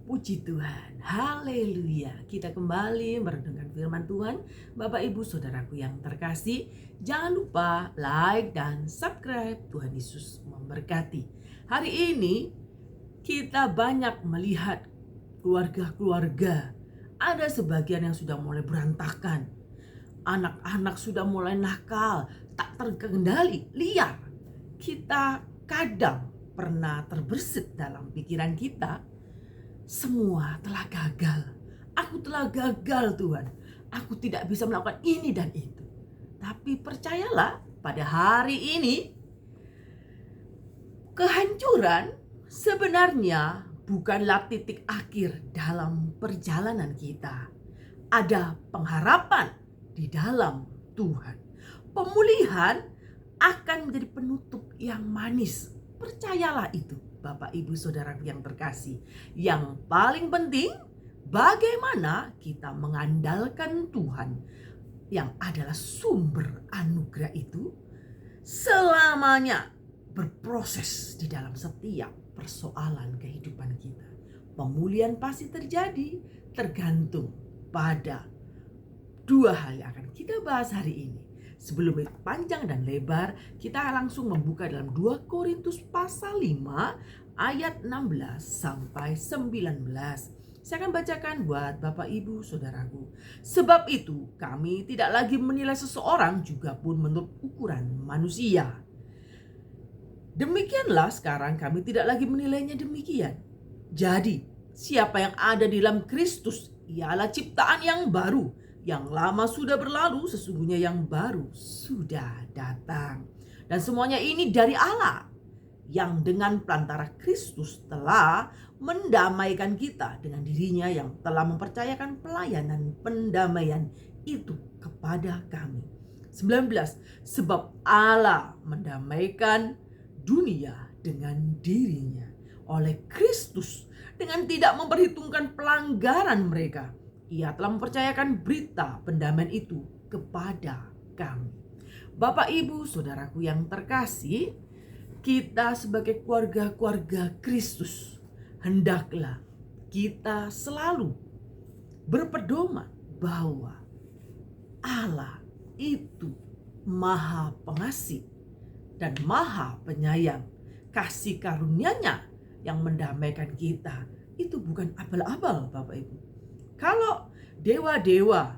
Puji Tuhan, haleluya. Kita kembali merenungkan firman Tuhan. Bapak Ibu Saudaraku yang terkasih, jangan lupa like dan subscribe. Tuhan Yesus memberkati. Hari ini kita banyak melihat keluarga-keluarga. Ada sebagian yang sudah mulai berantakan. Anak-anak sudah mulai nakal, tak terkendali, liar. Kita kadang pernah terbersit dalam pikiran kita, semua telah gagal. Aku telah gagal, Tuhan. Aku tidak bisa melakukan ini dan itu. Tapi percayalah, pada hari ini kehancuran sebenarnya bukanlah titik akhir dalam perjalanan kita. Ada pengharapan di dalam Tuhan. Pemulihan akan menjadi penutup yang manis. Percayalah itu, Bapak Ibu Saudara yang terkasih. Yang paling penting, bagaimana kita mengandalkan Tuhan yang adalah sumber anugerah itu selamanya berproses di dalam setiap persoalan kehidupan kita. Pemulihan pasti terjadi, tergantung pada dua hal yang akan kita bahas hari ini. Sebelum panjang dan lebar, kita langsung membuka dalam 2 Korintus pasal 5 ayat 16 sampai 19. Saya akan bacakan buat Bapak Ibu Saudaraku. Sebab itu kami tidak lagi menilai seseorang juga pun menurut ukuran manusia. Demikianlah sekarang kami tidak lagi menilainya demikian. Jadi siapa yang ada di dalam Kristus ialah ciptaan yang baru. Yang lama sudah berlalu, sesungguhnya yang baru sudah datang. Dan semuanya ini dari Allah, yang dengan perantara Kristus telah mendamaikan kita dengan dirinya, yang telah mempercayakan pelayanan pendamaian itu kepada kami. 19. Sebab Allah mendamaikan dunia dengan dirinya oleh Kristus, dengan tidak memperhitungkan pelanggaran mereka. Ia telah mempercayakan berita pendamaian itu kepada kami. Bapak Ibu Saudaraku yang terkasih, kita sebagai keluarga-keluarga Kristus, hendaklah kita selalu berpedoman bahwa Allah itu Maha Pengasih dan Maha Penyayang. Kasih karunia-Nya yang mendamaikan kita itu bukan abal-abal, Bapak Ibu. Kalau dewa-dewa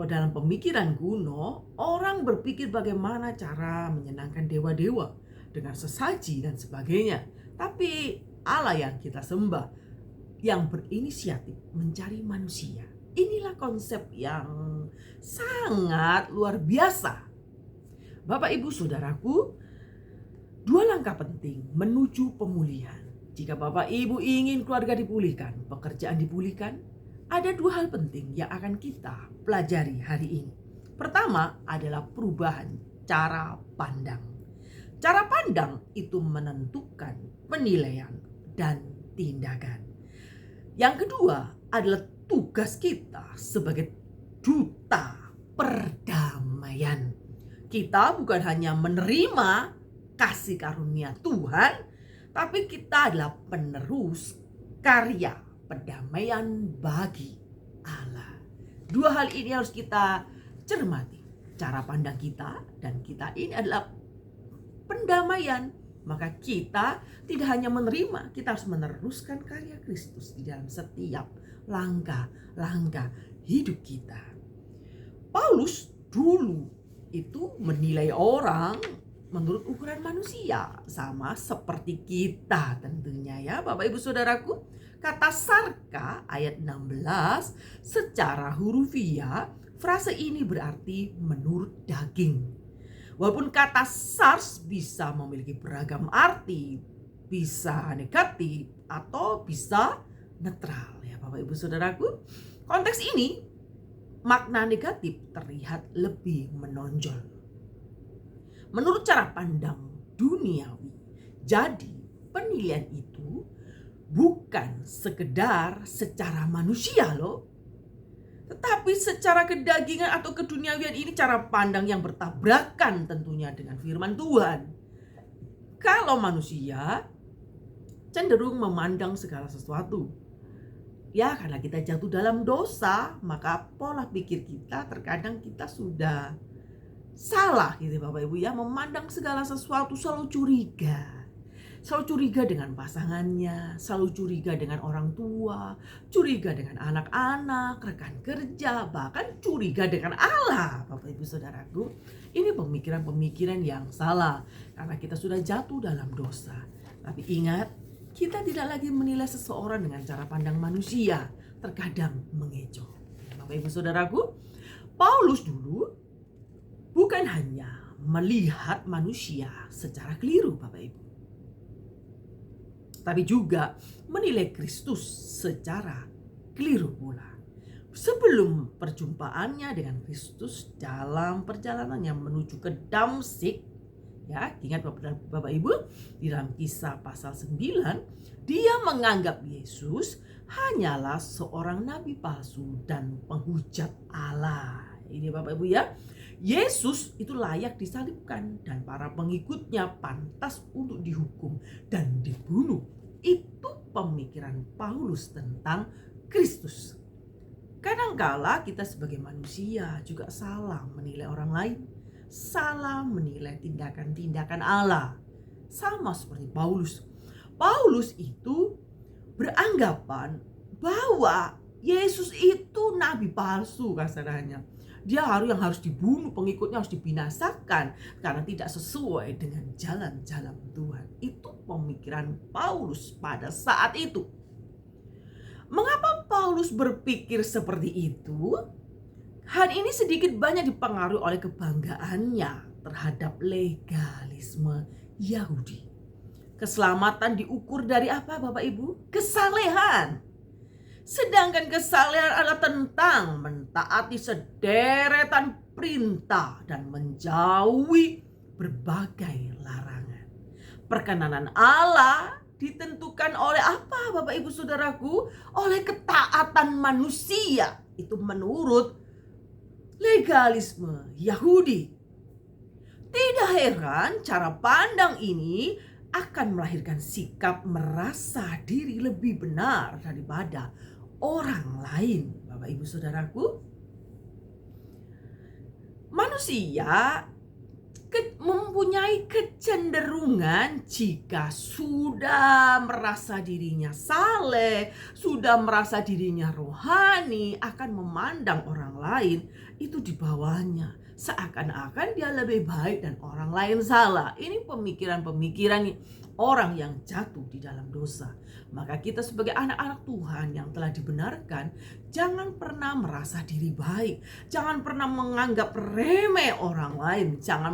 dalam pemikiran kuno, orang berpikir bagaimana cara menyenangkan dewa-dewa dengan sesaji dan sebagainya. Tapi Allah yang kita sembah, yang berinisiatif mencari manusia. Inilah konsep yang sangat luar biasa. Bapak Ibu Saudaraku, 2 langkah penting menuju pemulihan. Jika Bapak Ibu ingin keluarga dipulihkan, pekerjaan dipulihkan, ada 2 hal penting yang akan kita pelajari hari ini. Pertama adalah perubahan cara pandang. Cara pandang itu menentukan penilaian dan tindakan. Yang kedua adalah tugas kita sebagai duta perdamaian. Kita bukan hanya menerima kasih karunia Tuhan, tapi kita adalah penerus karya perdamaian bagi Allah. 2 hal ini harus kita cermati. Cara pandang kita dan kita ini adalah pendamaian. Maka kita tidak hanya menerima, kita harus meneruskan karya Kristus di dalam setiap langkah-langkah hidup kita. Paulus dulu itu menilai orang menurut ukuran manusia, sama seperti kita tentunya ya Bapak Ibu Saudaraku. Kata sarka ayat 16 secara hurufiah, frase ini berarti menurut daging. Walaupun kata sars bisa memiliki beragam arti, bisa negatif atau bisa netral ya Bapak Ibu Saudaraku. Konteks ini makna negatif terlihat lebih menonjol menurut cara pandang duniawi. Jadi penilaian itu bukan sekedar secara manusia loh, tetapi secara kedagingan atau keduniawian. Ini cara pandang yang bertabrakan tentunya dengan firman Tuhan. Kalau manusia cenderung memandang segala sesuatu. Ya, karena kita jatuh dalam dosa, maka pola pikir kita terkadang kita sudah salah gitu Bapak Ibu ya, memandang segala sesuatu selalu curiga. Selalu curiga dengan pasangannya, selalu curiga dengan orang tua, curiga dengan anak-anak, rekan kerja, bahkan curiga dengan Allah. Bapak Ibu Saudaraku, ini pemikiran-pemikiran yang salah karena kita sudah jatuh dalam dosa. Tapi ingat, kita tidak lagi menilai seseorang dengan cara pandang manusia, terkadang mengecoh. Bapak Ibu Saudaraku, Paulus dulu bukan hanya melihat manusia secara keliru Bapak Ibu, tapi juga menilai Kristus secara keliru pula. Sebelum perjumpaannya dengan Kristus dalam perjalanannya menuju ke Damsyik, ya, ingat Bapak Ibu, di dalam Kisah pasal 9, dia menganggap Yesus hanyalah seorang nabi palsu dan penghujat Allah. Ini Bapak Ibu ya, Yesus itu layak disalibkan dan para pengikutnya pantas untuk dihukum dan dibunuh. Itu pemikiran Paulus tentang Kristus. Kadangkala kita sebagai manusia juga salah menilai orang lain, salah menilai tindakan-tindakan Allah. Sama seperti Paulus. Paulus itu beranggapan bahwa Yesus itu nabi palsu kasarnya. Dia harus dibunuh, pengikutnya harus dibinasakan karena tidak sesuai dengan jalan-jalan Tuhan. Itu pemikiran Paulus pada saat itu. Mengapa Paulus berpikir seperti itu? Hal ini sedikit banyak dipengaruhi oleh kebanggaannya terhadap legalisme Yahudi. Keselamatan diukur dari apa Bapak Ibu? Kesalehan. Sedangkan kesalehan adalah tentang mentaati sederetan perintah dan menjauhi berbagai larangan. Perkenanan Allah ditentukan oleh apa Bapak Ibu Saudaraku? Oleh ketaatan manusia. Itu menurut legalisme Yahudi. Tidak heran cara pandang ini akan melahirkan sikap merasa diri lebih benar daripada orang lain. Bapak Ibu Saudaraku, manusia mempunyai kecenderungan jika sudah merasa dirinya saleh, sudah merasa dirinya rohani, akan memandang orang lain itu di bawahnya, seakan-akan dia lebih baik dan orang lain salah. Ini pemikiran-pemikiran orang yang jatuh di dalam dosa. Maka kita sebagai anak-anak Tuhan yang telah dibenarkan, jangan pernah merasa diri baik, jangan pernah menganggap remeh orang lain, jangan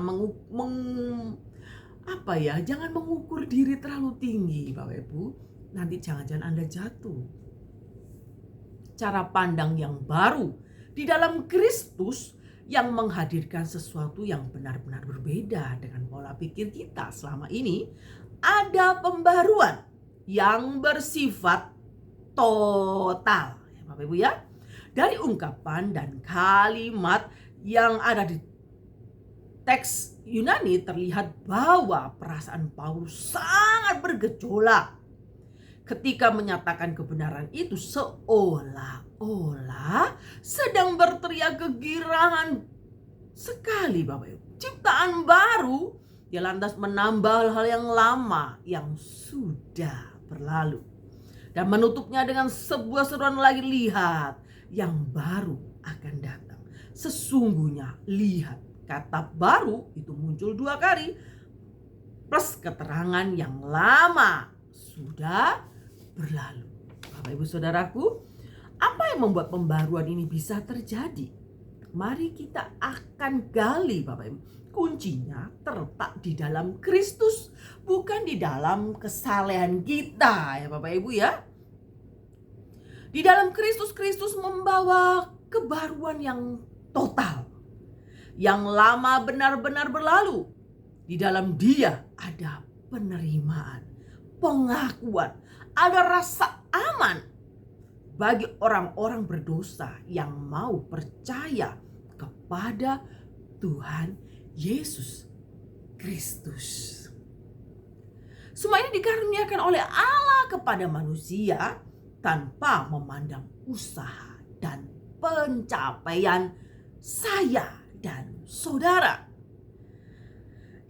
jangan mengukur diri terlalu tinggi Bapak Ibu. Nanti jangan-jangan Anda jatuh. Cara pandang yang baru di dalam Kristus yang menghadirkan sesuatu yang benar-benar berbeda dengan pola pikir kita selama ini. Ada pembaruan yang bersifat total ya Bapak Ibu ya. Dari ungkapan dan kalimat yang ada di teks Yunani terlihat bahwa perasaan Paulus sangat bergejolak ketika menyatakan kebenaran itu, seolah-olah sedang berteriak kegirangan sekali Bapak Ibu. Ciptaan baru, dia lantas menambah hal yang lama yang sudah berlalu dan menutupnya dengan sebuah seruan lagi, lihat yang baru akan datang. Sesungguhnya lihat, kata baru itu muncul 2 kali plus keterangan yang lama sudah berlalu. Bapak Ibu Saudaraku, apa yang membuat pembaruan ini bisa terjadi? Mari kita akan gali Bapak Ibu. Kuncinya terletak di dalam Kristus, bukan di dalam kesalehan kita ya Bapak Ibu ya. Di dalam Kristus, Kristus membawa kebaruan yang total. Yang lama benar-benar berlalu. Di dalam Dia ada penerimaan, pengakuan, ada rasa aman bagi orang-orang berdosa yang mau percaya kepada Tuhan Yesus Kristus. Semua ini dikaruniakan oleh Allah kepada manusia tanpa memandang usaha dan pencapaian saya dan saudara.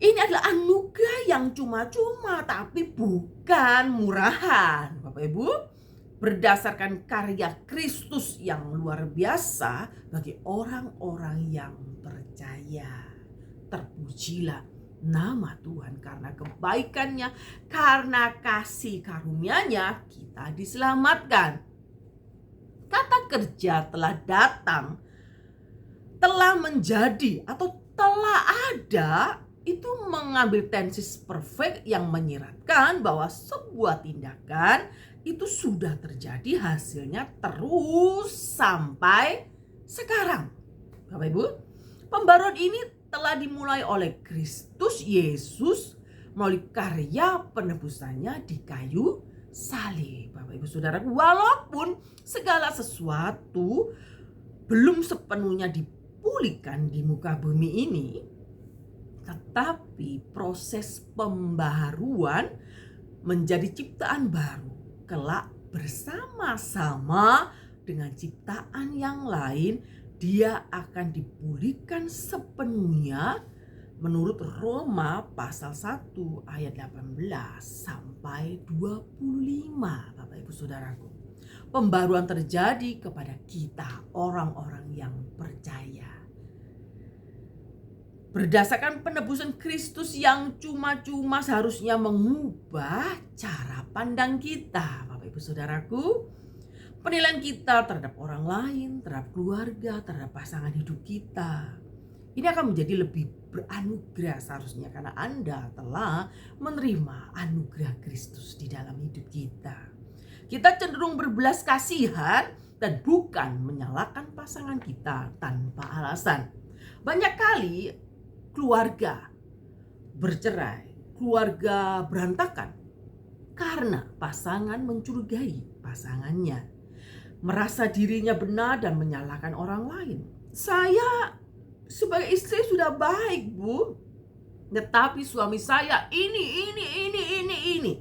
Ini adalah anugerah yang cuma-cuma tapi bukan murahan, Bapak Ibu. Berdasarkan karya Kristus yang luar biasa bagi orang-orang yang percaya. Terpujilah nama Tuhan karena kebaikannya, karena kasih karunia-Nya kita diselamatkan. Kata kerja telah datang, telah menjadi atau telah ada itu mengambil tenses perfect yang menyiratkan bahwa sebuah tindakan itu sudah terjadi, hasilnya terus sampai sekarang. Bapak Ibu, pembaruan ini telah dimulai oleh Kristus Yesus melalui karya penebusannya di kayu salib. Bapak Ibu Saudara, walaupun segala sesuatu belum sepenuhnya dipulihkan di muka bumi ini, tetapi proses pembaharuan menjadi ciptaan baru kelak bersama-sama dengan ciptaan yang lain, dia akan dipulihkan sepenuhnya menurut Roma pasal 1 ayat 18 sampai 25. Bapak Ibu Saudaraku, pembaruan terjadi kepada kita orang-orang yang percaya. Berdasarkan penebusan Kristus yang cuma-cuma seharusnya mengubah cara pandang kita, Bapak Ibu Saudaraku. Penilaian kita terhadap orang lain, terhadap keluarga, terhadap pasangan hidup kita, ini akan menjadi lebih beranugerah seharusnya karena Anda telah menerima anugerah Kristus di dalam hidup kita. Kita cenderung berbelas kasihan dan bukan menyalahkan pasangan kita tanpa alasan. Banyak kali keluarga bercerai, keluarga berantakan karena pasangan mencurigai pasangannya, merasa dirinya benar dan menyalahkan orang lain. Saya sebagai istri sudah baik, Bu, tetapi suami saya ini.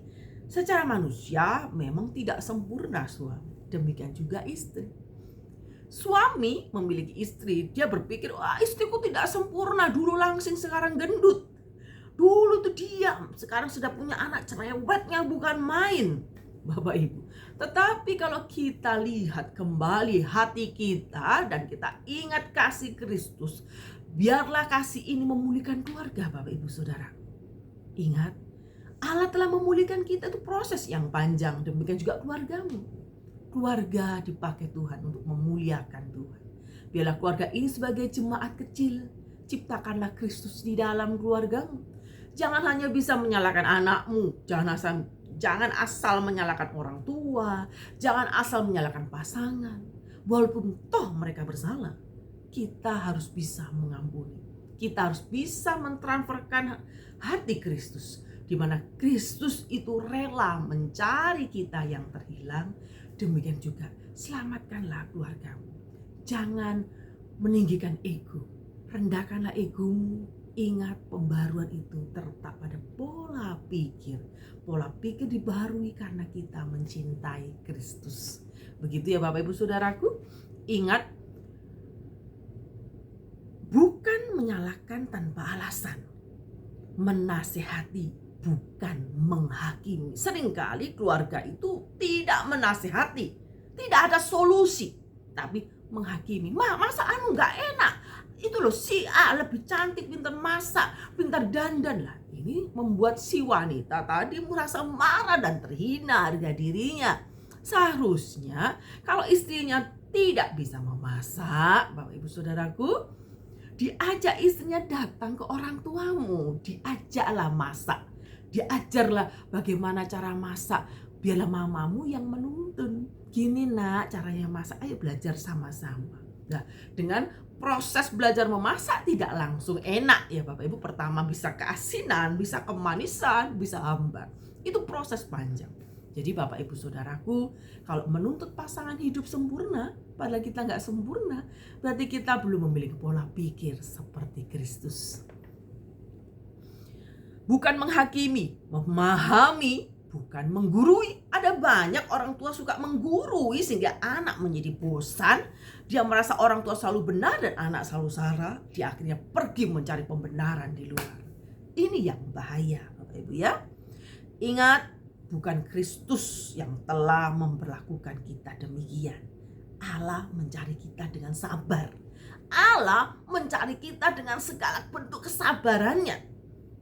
Secara manusia memang tidak sempurna suami, demikian juga istri. Suami memiliki istri, dia berpikir, wah istriku tidak sempurna, dulu langsing sekarang gendut. Dulu tuh diam, sekarang sudah punya anak, cerewetnya bukan main. Bapak Ibu, tetapi kalau kita lihat kembali hati kita dan kita ingat kasih Kristus, biarlah kasih ini memulihkan keluarga, Bapak Ibu Saudara. Ingat, Allah telah memulihkan kita, itu proses yang panjang, demikian juga keluargamu. Keluarga dipakai Tuhan untuk memuliakan Tuhan. Biarlah keluarga ini sebagai jemaat kecil. Ciptakanlah Kristus di dalam keluargamu. Jangan hanya bisa menyalahkan anakmu. Jangan asal menyalahkan orang tua. Jangan asal menyalahkan pasangan. Walaupun toh mereka bersalah, kita harus bisa mengampuni. Kita harus bisa mentransferkan hati Kristus, di mana Kristus itu rela mencari kita yang terhilang. Demikian juga selamatkanlah keluargamu. Jangan meninggikan ego. Rendahkanlah egomu. Ingat, pembaruan itu terletak pada pola pikir. Pola pikir dibaharui karena kita mencintai Kristus. Begitu ya Bapak Ibu Saudaraku. Ingat, bukan menyalahkan tanpa alasan. Menasihati, bukan menghakimi. Seringkali keluarga itu tidak menasihati, tidak ada solusi, tapi menghakimi. Masa nggak enak? Itu loh si A lebih cantik, pintar masak, pintar dandan lah. Ini membuat si wanita tadi merasa marah dan terhina harga dirinya. Seharusnya kalau istrinya tidak bisa memasak, Bapak Ibu Saudaraku, diajak istrinya datang ke orang tuamu, diajaklah masak. Diajarlah bagaimana cara masak. Biarlah mamamu yang menuntun. Gini nak caranya masak, ayo belajar sama-sama. Nah, dengan proses belajar memasak tidak langsung enak ya Bapak Ibu. Pertama bisa keasinan, bisa kemanisan, bisa hambar. Itu proses panjang. Jadi Bapak Ibu Saudaraku, kalau menuntut pasangan hidup sempurna, padahal kita nggak sempurna, berarti kita belum memiliki pola pikir seperti Kristus. bukan menghakimi, memahami, bukan menggurui. Ada banyak orang tua suka menggurui sehingga anak menjadi bosan. Dia merasa orang tua selalu benar dan anak selalu salah. Dia akhirnya pergi mencari pembenaran di luar. Ini yang bahaya, Bapak Ibu ya. Ingat, bukan Kristus yang telah memperlakukan kita demikian. Allah mencari kita dengan sabar. Allah mencari kita dengan segala bentuk kesabarannya.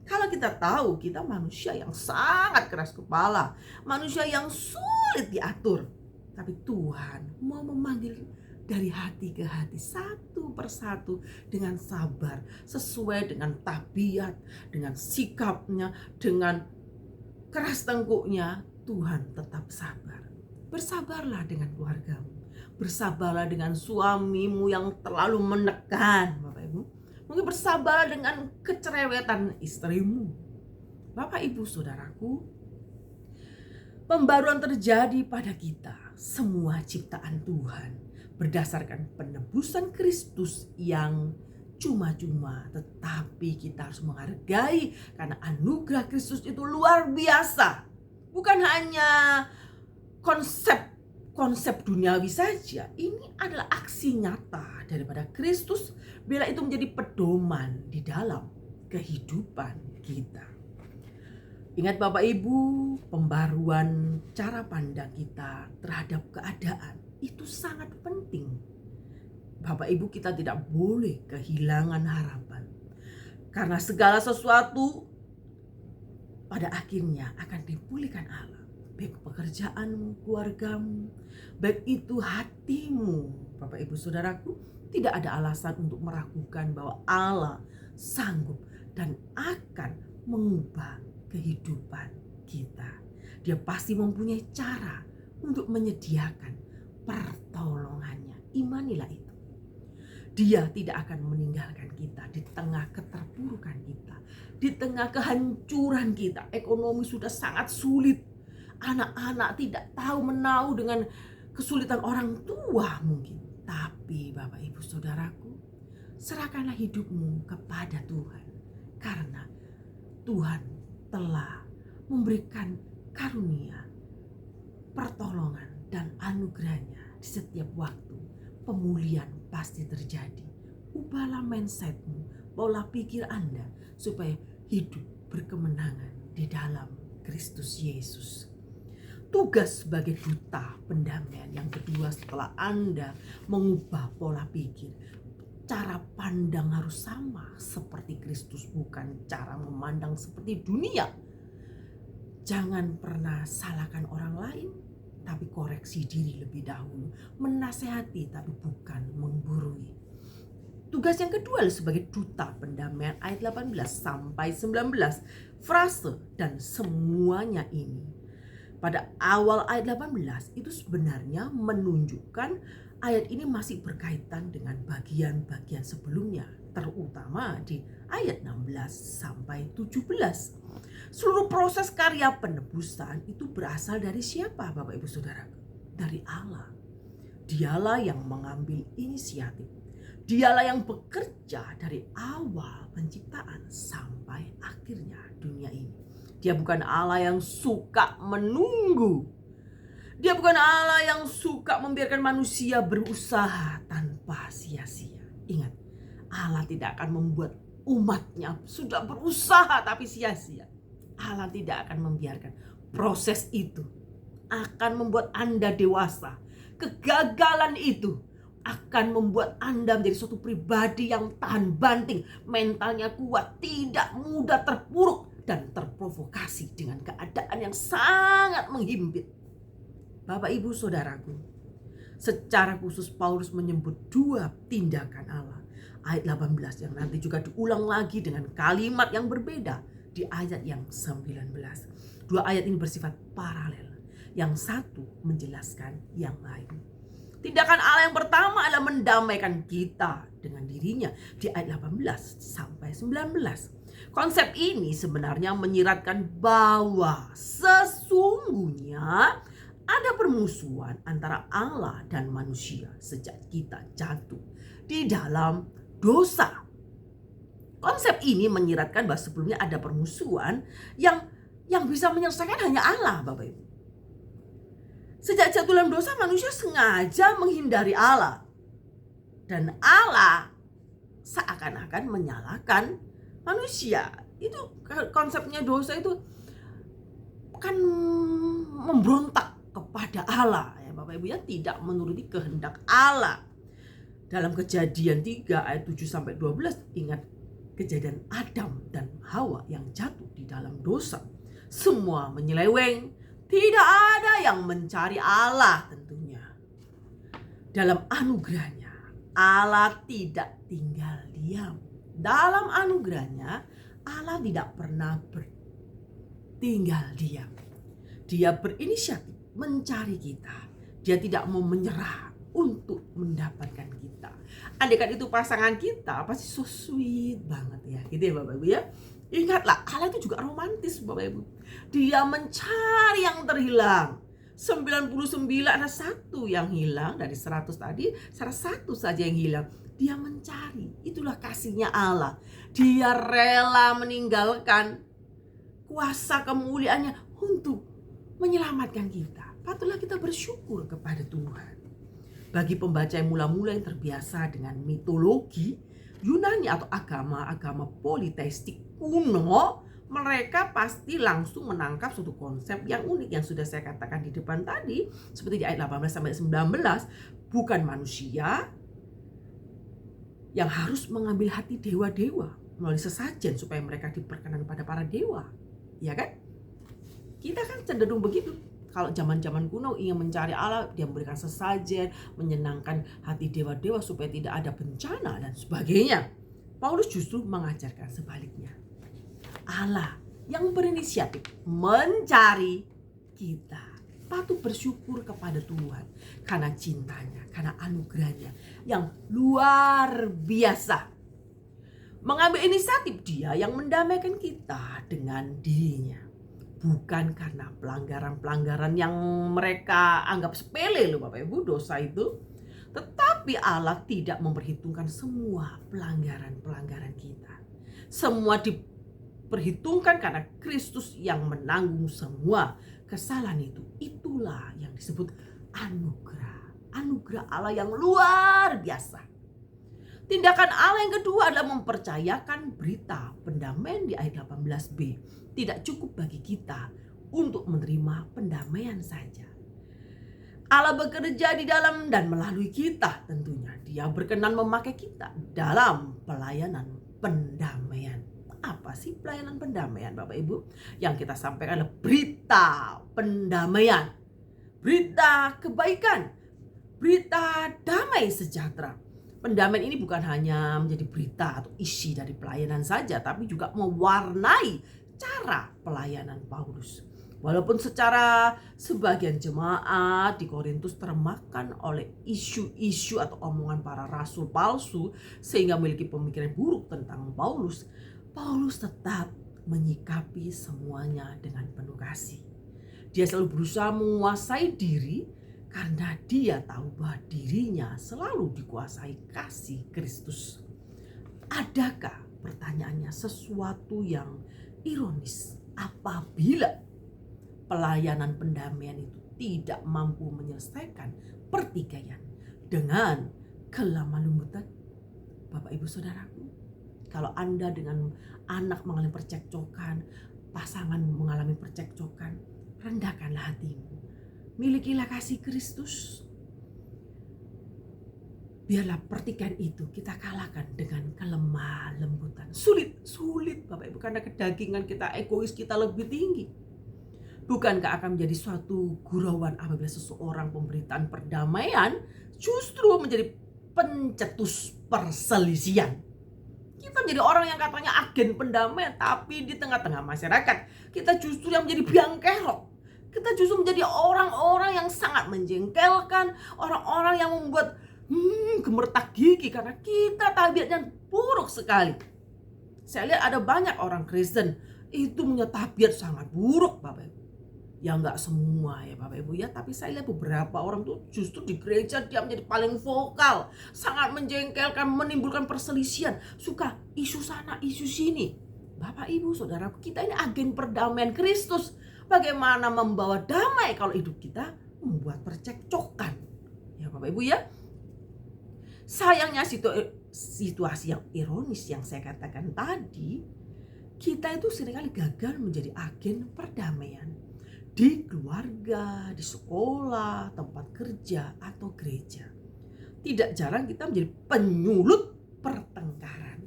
Kalau kita tahu kita manusia yang sangat keras kepala, manusia yang sulit diatur, tapi Tuhan mau memanggil dari hati ke hati, satu persatu dengan sabar, sesuai dengan tabiat, dengan sikapnya, dengan keras tengkuknya. Tuhan tetap sabar. Bersabarlah dengan keluargamu, bersabarlah dengan suamimu yang terlalu menekan, Bapak Ibu. Mungkin bersabar dengan kecerewetan istrimu. Bapak Ibu Saudaraku, pembaruan terjadi pada kita, semua ciptaan Tuhan, berdasarkan penebusan Kristus yang cuma-cuma, tetapi kita harus menghargai karena anugerah Kristus itu luar biasa. Bukan hanya konsep duniawi saja, ini adalah aksi nyata daripada Kristus bila itu menjadi pedoman di dalam kehidupan kita. Ingat Bapak Ibu, pembaruan cara pandang kita terhadap keadaan itu sangat penting. Bapak Ibu, kita tidak boleh kehilangan harapan. Karena segala sesuatu pada akhirnya akan dipulihkan Allah. Baik pekerjaanmu, keluargamu, baik itu hatimu. Bapak Ibu Saudaraku, tidak ada alasan untuk meragukan bahwa Allah sanggup dan akan mengubah kehidupan kita. Dia pasti mempunyai cara untuk menyediakan pertolongannya. Imanilah itu. Dia tidak akan meninggalkan kita di tengah keterpurukan kita, di tengah kehancuran kita. Ekonomi sudah sangat sulit. Anak-anak tidak tahu menahu dengan kesulitan orang tua mungkin. Tapi Bapak Ibu Saudaraku, serahkanlah hidupmu kepada Tuhan. Karena Tuhan telah memberikan karunia, pertolongan dan anugerahnya di setiap waktu. Pemulihan pasti terjadi. Ubahlah mindsetmu, pola pikir Anda supaya hidup berkemenangan di dalam Kristus Yesus. Tugas sebagai duta pendamaian yang kedua setelah Anda mengubah pola pikir, cara pandang harus sama seperti Kristus, bukan cara memandang seperti dunia. Jangan pernah salahkan orang lain, tapi koreksi diri lebih dahulu. Menasehati tapi bukan menggurui. Tugas yang kedua sebagai duta pendamaian ayat 18 sampai 19. Frase dan semuanya ini pada awal ayat 18 itu sebenarnya menunjukkan ayat ini masih berkaitan dengan bagian-bagian sebelumnya, terutama di ayat 16 sampai 17. Seluruh proses karya penebusan itu berasal dari siapa Bapak Ibu Saudara? Dari Allah. Dialah yang mengambil inisiatif. Dialah yang bekerja dari awal penciptaan sampai akhirnya dunia ini. Dia bukan Allah yang suka menunggu. Dia bukan Allah yang suka membiarkan manusia berusaha tanpa sia-sia. Ingat, Allah tidak akan membuat umatnya sudah berusaha tapi sia-sia. Allah tidak akan membiarkan proses itu. Akan membuat Anda dewasa. Kegagalan itu akan membuat Anda menjadi suatu pribadi yang tahan banting, mentalnya kuat, tidak mudah terpuruk dan terprovokasi dengan keadaan yang sangat menghimpit. Bapak Ibu Saudaraku, secara khusus Paulus menyebut dua tindakan Allah. Ayat 18 yang nanti juga diulang lagi dengan kalimat yang berbeda di ayat yang 19. Dua ayat ini bersifat paralel. Yang satu menjelaskan yang lain. Tindakan Allah yang pertama adalah mendamaikan kita dengan dirinya di ayat 18 sampai 19. Konsep ini sebenarnya menyiratkan bahwa sesungguhnya ada permusuhan antara Allah dan manusia sejak kita jatuh di dalam dosa. Konsep ini menyiratkan bahwa sebelumnya ada permusuhan yang bisa menyelesaikan hanya Allah, Bapak Ibu. Sejak jatuh dalam dosa, manusia sengaja menghindari Allah. Dan Allah seakan-akan menyalahkan manusia. Itu konsepnya dosa itu kan memberontak kepada Allah, ya Bapak Ibu, ya, tidak menuruti kehendak Allah. Dalam Kejadian 3 ayat 7 sampai 12, ingat kejadian Adam dan Hawa yang jatuh di dalam dosa. Semua menyeleweng, tidak ada yang mencari Allah tentunya. Dalam anugerahnya, Allah tidak tinggal diam. Dalam anugerahnya, Allah tidak pernah tinggal diam. Dia berinisiatif mencari kita. Dia tidak mau menyerah untuk mendapatkan kita. Andaikan itu pasangan kita, pasti so sweet banget ya, gitu ya Bapak Ibu ya. Ingatlah, Allah itu juga romantis Bapak Ibu. Dia mencari yang terhilang. 99 ada satu yang hilang dari 100 tadi, salah satu saja yang hilang. Dia mencari, itulah kasihnya Allah. Dia rela meninggalkan kuasa kemuliaannya untuk menyelamatkan kita. Patutlah kita bersyukur kepada Tuhan. Bagi pembaca yang mula-mula yang terbiasa dengan mitologi Yunani atau agama politeistik kuno, mereka pasti langsung menangkap suatu konsep yang unik yang sudah saya katakan di depan tadi, seperti di ayat 18 sampai 19, bukan manusia yang harus mengambil hati dewa-dewa melalui sesajen supaya mereka diperkenan pada para dewa, ya kan? Kita kan cenderung begitu. Kalau zaman-zaman kuno ingin mencari Allah, dia memberikan sesajen, menyenangkan hati dewa-dewa supaya tidak ada bencana dan sebagainya. Paulus justru mengajarkan sebaliknya. Allah yang berinisiatif mencari kita. Patut bersyukur kepada Tuhan karena cintanya, karena anugerahnya yang luar biasa. Mengambil inisiatif, dia yang mendamaikan kita dengan dirinya. Bukan karena pelanggaran-pelanggaran yang mereka anggap sepele loh Bapak Ibu, dosa itu. Tetapi Allah tidak memperhitungkan semua pelanggaran-pelanggaran kita. Semua diperhitungkan karena Kristus yang menanggung semua kesalahan itu. Itulah yang disebut anugerah. Anugerah Allah yang luar biasa. Tindakan Allah yang kedua adalah mempercayakan berita pendamaian di ayat 18b. Tidak cukup bagi kita untuk menerima pendamaian saja. Allah bekerja di dalam dan melalui kita tentunya. Dia berkenan memakai kita dalam pelayanan pendamaian. Apa sih pelayanan pendamaian Bapak Ibu? Yang kita sampaikan adalah berita pendamaian. Berita kebaikan. Berita damai sejahtera. Pendamaian ini bukan hanya menjadi berita atau isi dari pelayanan saja, tapi juga mewarnai cara pelayanan Paulus. Walaupun secara sebagian jemaat di Korintus termakan oleh isu-isu atau omongan para rasul palsu sehingga memiliki pemikiran buruk tentang Paulus, Paulus tetap menyikapi semuanya dengan penuh kasih. Dia selalu berusaha menguasai diri karena dia tahu bahwa dirinya selalu dikuasai kasih Kristus. Adakah, pertanyaannya, sesuatu yang ironis apabila pelayanan pendamaian itu tidak mampu menyelesaikan pertikaian dengan kelemah lembutan? Bapak Ibu Saudaraku, kalau Anda dengan anak mengalami percekcokan, pasangan mengalami percekcokan, rendahkanlah hatimu. Milikilah kasih Kristus. Biarlah pertikaian itu kita kalahkan dengan kelemah lembutan. Sulit Bapak Ibu, karena kedagingan kita, egois kita lebih tinggi. Bukankah akan menjadi suatu gurauan apabila seseorang pemberitaan perdamaian justru menjadi pencetus perselisihan? Kita menjadi orang yang katanya agen pendamaian, tapi di tengah-tengah masyarakat kita justru yang menjadi biang kerok. Kita justru menjadi orang-orang yang sangat menjengkelkan, orang-orang yang membuat gemertak gigi karena kita tabiatnya buruk sekali. Saya lihat ada banyak orang Kristen itu punya tabiat sangat buruk Bapak Ibu. Ya nggak semua ya Bapak Ibu ya, tapi saya lihat beberapa orang tuh justru di gereja dia menjadi paling vokal, sangat menjengkelkan, menimbulkan perselisihan, suka isu sana, isu sini. Bapak Ibu, Saudara, kita ini agen perdamaian Kristus. Bagaimana membawa damai kalau hidup kita membuat percekcokan? Ya Bapak Ibu ya. Sayangnya situasi yang ironis yang saya katakan tadi, kita itu seringkali gagal menjadi agen perdamaian di keluarga, di sekolah, tempat kerja, atau gereja. Tidak jarang kita menjadi penyulut pertengkaran.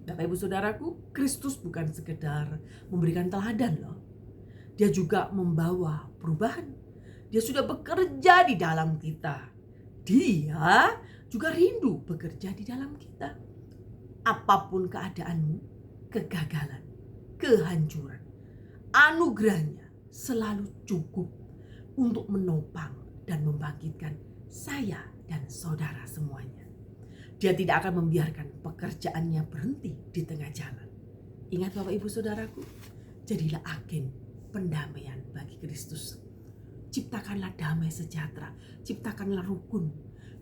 Bapak Ibu Saudaraku, Kristus bukan sekedar memberikan teladan loh. Dia juga membawa perubahan. Dia sudah bekerja di dalam kita. Dia juga rindu bekerja di dalam kita. Apapun keadaanmu, kegagalan, kehancuran, anugerahnya selalu cukup untuk menopang dan membangkitkan saya dan saudara semuanya. Dia tidak akan membiarkan pekerjaannya berhenti di tengah jalan. Ingat Bapak Ibu Saudaraku, jadilah agen pendamaian bagi Kristus. Ciptakanlah damai sejahtera, ciptakanlah rukun,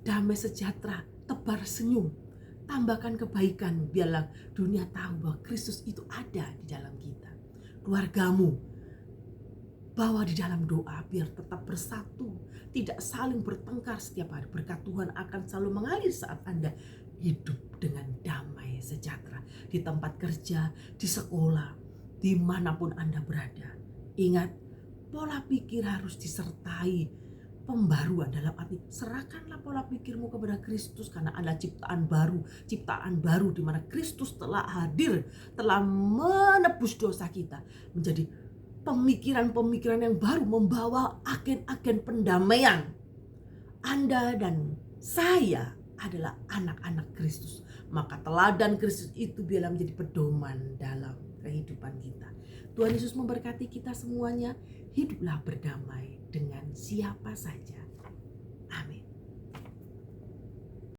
damai sejahtera, tebar senyum, tambahkan kebaikan, biarlah dunia tahu bahwa Kristus itu ada di dalam kita. Keluargamu, bawa di dalam doa biar tetap bersatu, tidak saling bertengkar setiap hari. Berkat Tuhan akan selalu mengalir saat Anda hidup dengan damai sejahtera. Di tempat kerja, di sekolah, dimanapun Anda berada. Ingat, pola pikir harus disertai pembaruan, dalam arti serahkanlah pola pikirmu kepada Kristus karena adalah ciptaan baru di mana Kristus telah hadir, telah menebus dosa kita, menjadi pemikiran-pemikiran yang baru, membawa agen-agen pendamaian. Anda dan saya adalah anak-anak Kristus, maka teladan Kristus itu biarlah menjadi pedoman dalam kehidupan kita. Tuhan Yesus memberkati kita semuanya. Hiduplah berdamai dengan siapa saja.